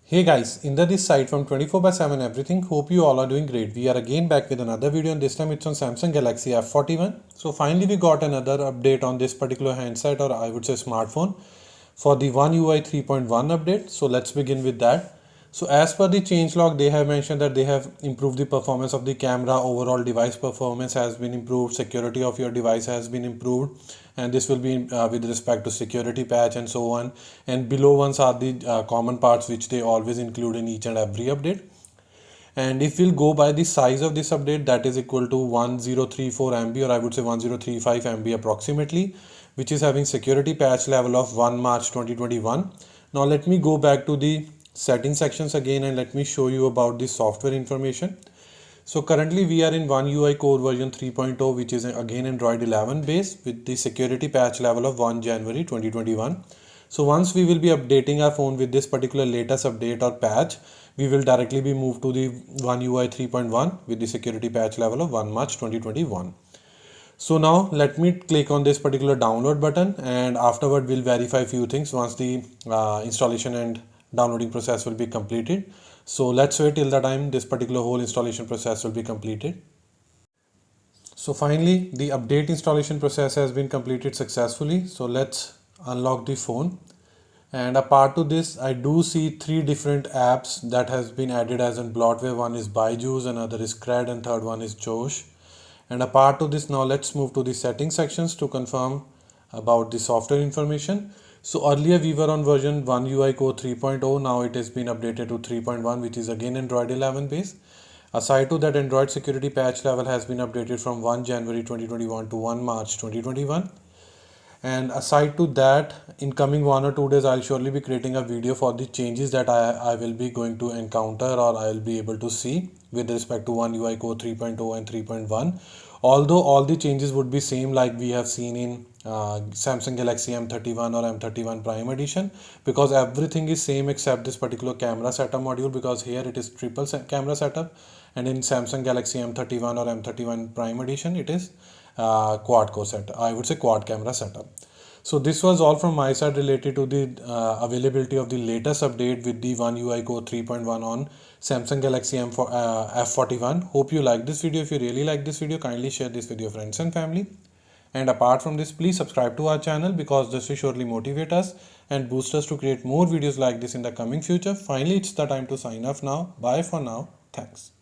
Hey guys, Inder this side from 24/7 Everything. Hope you all are doing great. We are again back with another video, and this time it's on Samsung Galaxy F41. So finally we got another update on this particular handset, or I would say smartphone, for the One UI 3.1 update. So let's begin with that. So as per the changelog, they have mentioned that they have improved the performance of the camera, overall device performance has been improved, security of your device has been improved, and this will be with respect to security patch and so on. And below ones are the common parts which they always include in each and every update. And if we'll go by the size of this update, that is equal to 1034 MB, or I would say 1035 MB approximately, which is having security patch level of 1 March 2021. Now let me go back to the setting sections again, and let me show you about the software information. So currently we are in One UI Core version 3.0, which is again Android 11 base with the security patch level of 1 January 2021. So once we will be updating our phone with this particular latest update or patch, we will directly be moved to the One UI 3.1 with the security patch level of 1 March 2021. So now let me click on this particular download button, and afterward we'll verify few things once the installation and downloading process will be completed. So let's wait till the time this particular whole installation process will be completed. So finally the update installation process has been completed successfully. So let's unlock the phone. And apart to this, I do see three different apps that has been added as in bloatware. One is Byju's, another is Cred, and third one is Josh. And apart to this, now let's move to the settings sections to confirm about the software information. So earlier we were on version One UI Core 3.0. Now it has been updated to 3.1, which is again Android 11 base. Aside to that, Android security patch level has been updated from 1 January 2021 to 1 March 2021. And aside to that, in coming 1 or 2 days, I'll surely be creating a video for the changes that I will be going to encounter, or I'll be able to see with respect to One UI Core 3.0 and 3.1. Although all the changes would be same like we have seen in Samsung Galaxy M31 or M31 Prime Edition, because everything is same except this particular camera setup module, because here it is triple camera setup, and in Samsung Galaxy M31 or M31 Prime Edition it is quad core setup, I would say quad camera setup. So this was all from my side related to the availability of the latest update with the One UI Core 3.1 on Samsung Galaxy F41. Hope you like this video. If you really like this video, kindly share this with your friends and family. And apart from this, please subscribe to our channel, because this will surely motivate us and boost us to create more videos like this in the coming future. Finally, it's the time to sign off now. Bye for now. Thanks.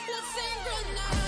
Let's sing good night.